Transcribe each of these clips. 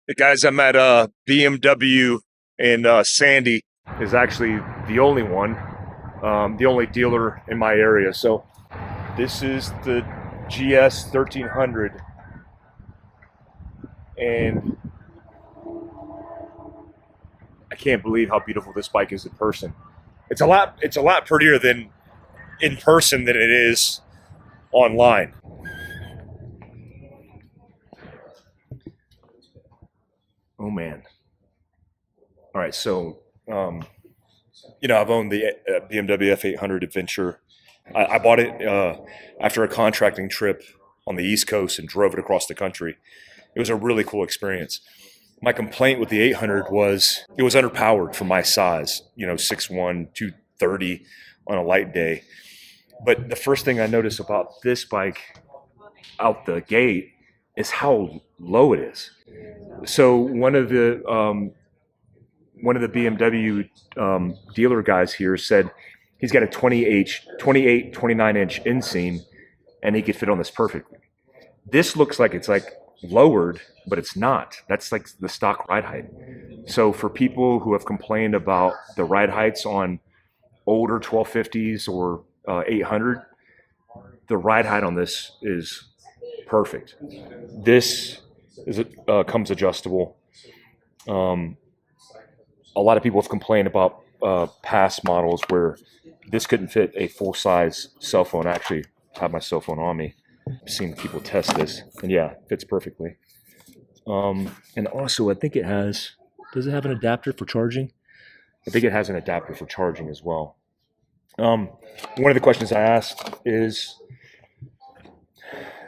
The guys, I'm at BMW, and Sandy is actually the only one, the only dealer in my area. So this is the GS 1300, and I can't believe how beautiful this bike is in person. It's a lot prettier than in person than it is online. Oh man. All right, so I've owned the BMW F800 Adventure. I bought it after a contracting trip on the East Coast and drove it across the country. It was a really cool experience. My complaint with the 800 was it was underpowered for my size, 6'1", 230 on a light day. But the first thing I noticed about this bike out the gate is how low it is. So one of the BMW dealer guys here said he's got a 28, 29-inch inseam, and he could fit on this perfectly. This looks like it's like lowered, but it's not. That's like the stock ride height. So for people who have complained about the ride heights on older 1250s or 800, the ride height on this is perfect. This is comes adjustable. A lot of people have complained about past models where this couldn't fit a full-size cell phone. I actually have my cell phone on me. I've seen people test this, and yeah, it fits perfectly. And also, I think it has, does it have an adapter for charging? I think it has an adapter for charging as well. One of the questions I asked is,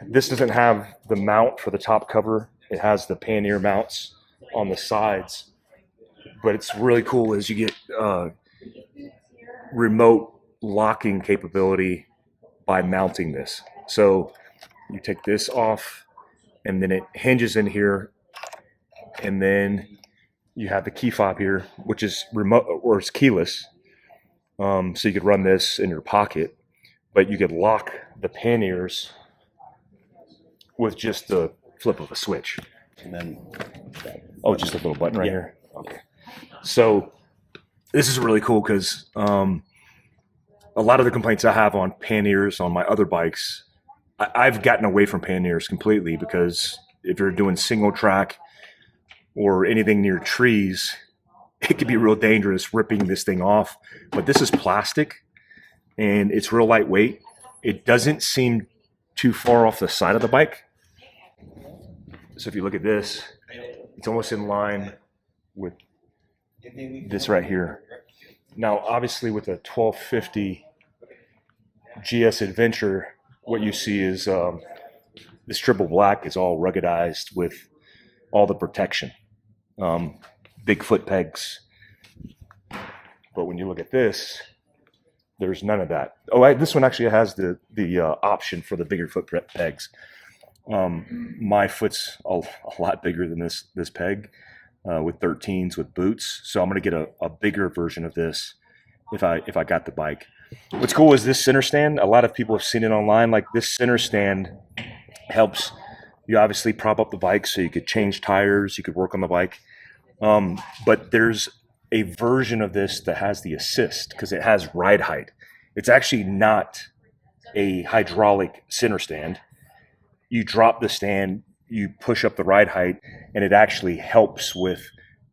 this doesn't have the mount for the top cover. It has the pannier mounts on the sides. But it's really cool as you get remote locking capability by mounting this. So you take this off, and then it hinges in here, and then you have the key fob here, which is remote, or it's keyless. So you could run this in your pocket, but you could lock the panniers with just the flip of a switch. And then, just a little button right here. Okay. So this is really cool because a lot of the complaints I have on panniers on my other bikes, I've gotten away from panniers completely, because if you're doing single track or anything near trees, it could be real dangerous ripping this thing off. But this is plastic and it's real lightweight. It doesn't seem too far off the side of the bike. So if you look at this, it's almost in line with this right here. Now, obviously with a 1250 GS Adventure, what you see is this triple black is all ruggedized with all the protection, big foot pegs. But when you look at this, there's none of that. This one actually has the option for the bigger foot pegs. My foot's a lot bigger than this peg. With 13s with boots, so I'm going to get a bigger version of this if I got the bike. What's cool is this center stand. A lot of people have seen it online. Like, this center stand helps you obviously prop up the bike so you could change tires, you could work on the bike. But there's a version of this that has the assist because it has ride height. It's actually not a hydraulic center stand. You drop the stand, you push up the ride height, and it actually helps with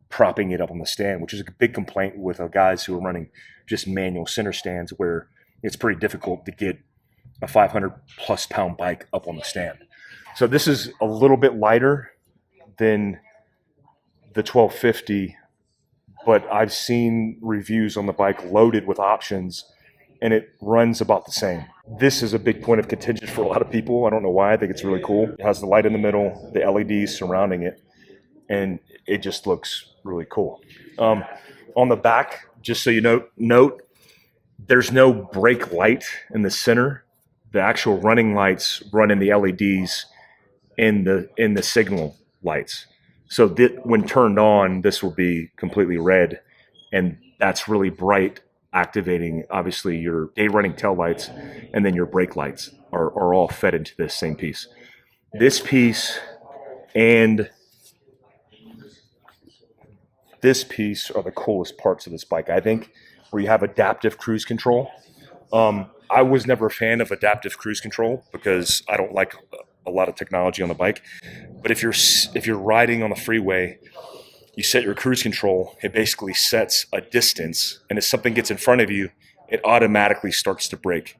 propping it up on the stand, which is a big complaint with guys who are running just manual center stands, where it's pretty difficult to get a 500 plus pound bike up on the stand. So this is a little bit lighter than the 1250, but I've seen reviews on the bike loaded with options, and it runs about the same. This is a big point of contention for a lot of people. I don't know why. I think it's really cool. It has the light in the middle, the LEDs surrounding it, and it just looks really cool. On the back, just so you note, there's no brake light in the center. The actual running lights run in the LEDs in the signal lights. So when turned on, this will be completely red, and that's really bright, activating obviously your day running tail lights, and then your brake lights are all fed into this same piece. This piece and this piece are the coolest parts of this bike, I think, where you have adaptive cruise control. I was never a fan of adaptive cruise control because I don't like a lot of technology on the bike. But if you're riding on the freeway, you set your cruise control, it basically sets a distance, and if something gets in front of you, it automatically starts to brake.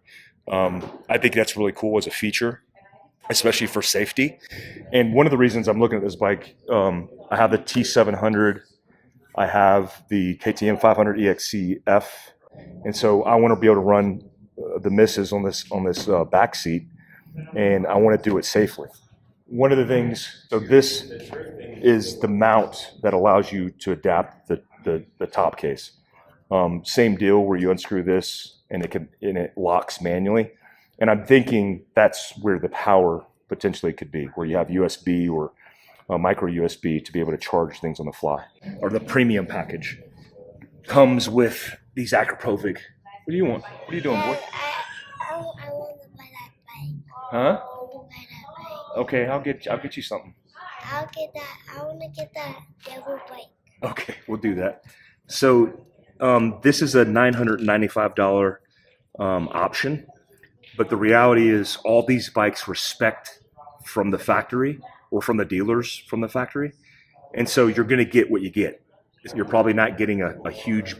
I think that's really cool as a feature, especially for safety. And one of the reasons I'm looking at this bike, I have the T700, I have the KTM 500 EXC-F, and so I want to be able to run the misses on this back seat, and I want to do it safely. One of the things, so this is the mount that allows you to adapt the top case. Same deal where you unscrew this and it locks manually. And I'm thinking that's where the power potentially could be, where you have USB or micro USB to be able to charge things on the fly. Or the premium package comes with these Acropovic. What do you want? What are you doing, boy? I want to buy that bike. Huh? I want to buy that bike. Okay, I'll get you something. I'll get that. I want to get that devil bike. Okay, we'll do that. So this is a $995 option, but the reality is all these bikes respect from the factory or from the dealers from the factory, and so you're going to get what you get. You're probably not getting a huge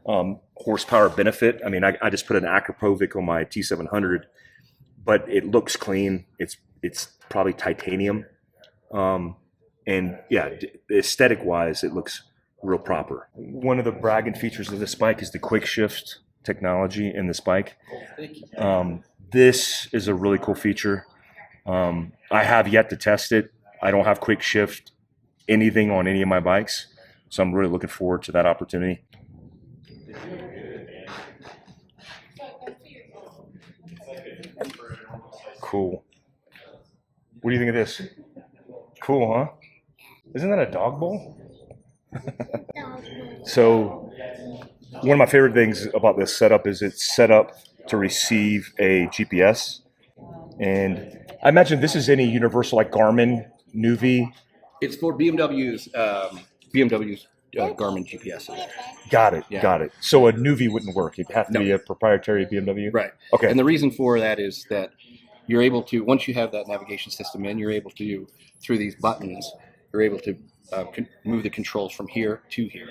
horsepower benefit. I mean, I just put an Acropovic on my T700, but it looks clean. It's probably titanium. And yeah, aesthetic wise, it looks real proper. One of the bragging features of this bike is the quick shift technology in this bike. This is a really cool feature. I have yet to test it. I don't have quick shift anything on any of my bikes, so I'm really looking forward to that opportunity. Cool. What do you think of this? Cool, huh? Isn't that a dog bowl? So one of my favorite things about this setup is it's set up to receive a GPS. And I imagine this is any universal like Garmin, Nuvi. It's for BMW's Garmin GPS. Got it. Yeah. Got it. So a Nuvi wouldn't work. It'd have to No. be a proprietary BMW. Right. Okay. And the reason for that is that you're able to, once you have that navigation system in, you're able to, through these buttons, you're able to move the controls from here to here.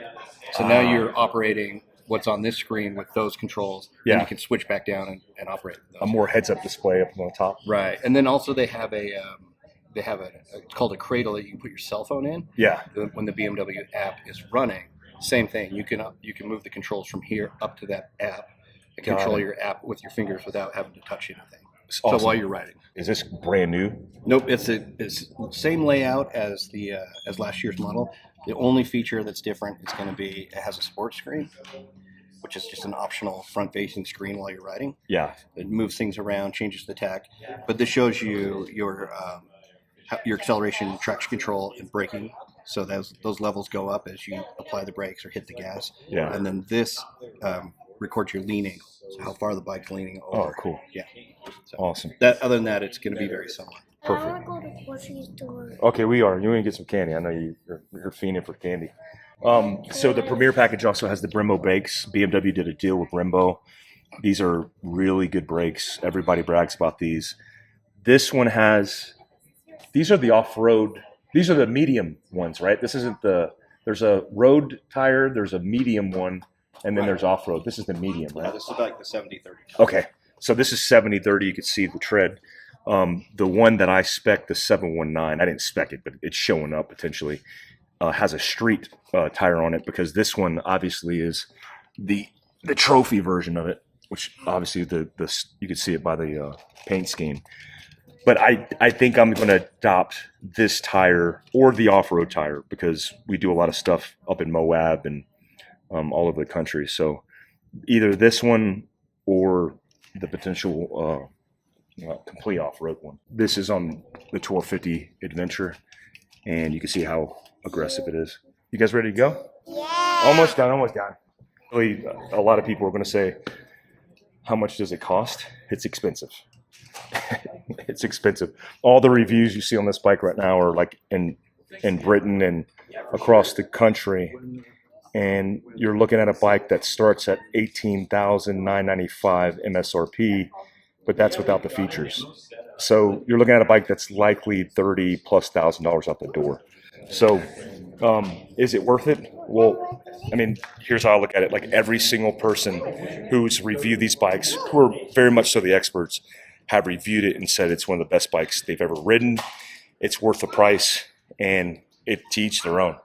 So now you're operating what's on this screen with those controls. Yeah. And you can switch back down and operate those. A more heads-up display up on the top. Right. And then also they have it's called a cradle that you can put your cell phone in. Yeah. When the BMW app is running, same thing. You can move the controls from here up to that app and control your app with your fingers without having to touch anything. Awesome. So while you're riding. Is this brand new? Nope, it's same layout as the as last year's model. The only feature that's different is going to be it has a sports screen, which is just an optional front-facing screen while you're riding. Yeah. It moves things around, changes the tack, but this shows you your acceleration, traction control, and braking. So those levels go up as you apply the brakes or hit the gas. Yeah. And then this records your leaning, so how far the bike's leaning over. Oh, cool. Yeah. So Awesome. other than that, it's going to be very similar. Perfect. I want to go to the grocery store. Okay, we are. You want to get some candy. I know you're fiending for candy. So the Premier package also has the Brembo brakes. BMW did a deal with Brembo. These are really good brakes. Everybody brags about these. This one these are the off-road, these are the medium ones, right? This isn't there's a road tire, there's a medium one, and then there's off-road. This is the medium, right? This is like the 70-30. Okay, so this is 70-30. You can see the tread. The one that I spec, the 719, I didn't spec it, but it's showing up potentially, has a street tire on it because this one obviously is the trophy version of it, which obviously you can see it by the paint scheme. But I think I'm going to adopt this tire or the off-road tire because we do a lot of stuff up in Moab and all over the country. So either this one or the potential complete off-road one. This is on the 1250 Adventure, and you can see how aggressive it is. You guys ready to go? Yeah. Almost done. Really, a lot of people are going to say, how much does it cost? It's expensive. It's expensive. All the reviews you see on this bike right now are like in Britain and across the country. and you're looking at a bike that starts at $18,995 MSRP, but that's without the features. So you're looking at a bike that's likely $30,000+ out the door. So is it worth it? Well, I mean, here's how I look at it. Like every single person who's reviewed these bikes, who are very much so the experts, have reviewed it and said it's one of the best bikes they've ever ridden. It's worth the price, and it to each their own.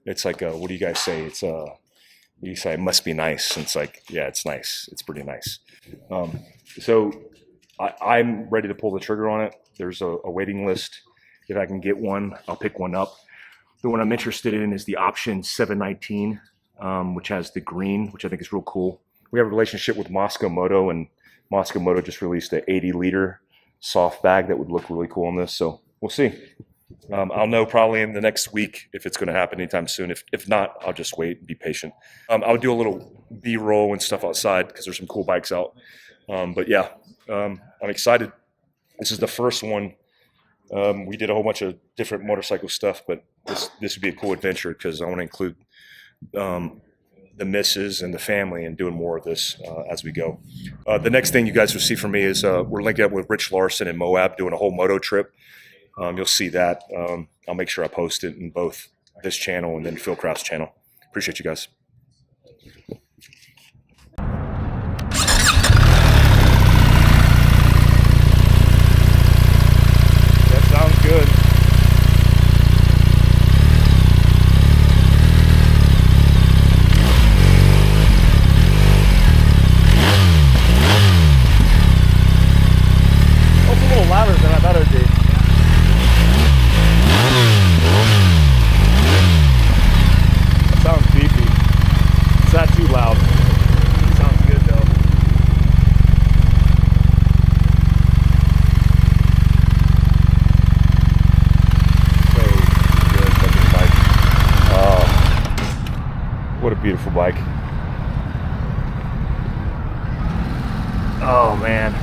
It's like, what do you guys say? It's you say it must be nice. And it's like, yeah, it's nice. It's pretty nice. So I'm ready to pull the trigger on it. There's a waiting list. If I can get one, I'll pick one up. The one I'm interested in is the option 719, which has the green, which I think is real cool. We have a relationship with Moscow Moto, and Moscow Moto just released an 80-liter soft bag that would look really cool on this. So we'll see. I'll know probably in the next week if it's going to happen anytime soon. If not, I'll just wait and be patient. I'll do a little B-roll and stuff outside because there's some cool bikes out. But yeah, I'm excited. This is the first one. We did a whole bunch of different motorcycle stuff, but this would be a cool adventure because I want to include the missus and the family and doing more of this as we go. The next thing you guys will see from me is we're linking up with Rich Larson in Moab doing a whole moto trip. You'll see that. I'll make sure I post it in both this channel and then Phil Craft's channel. Appreciate you guys. That sounds good. Oh, it's a little louder than I thought it would be. Sounds beefy. It's not too loud. It sounds good though. So good looking bike. Oh, what a beautiful bike. Oh man.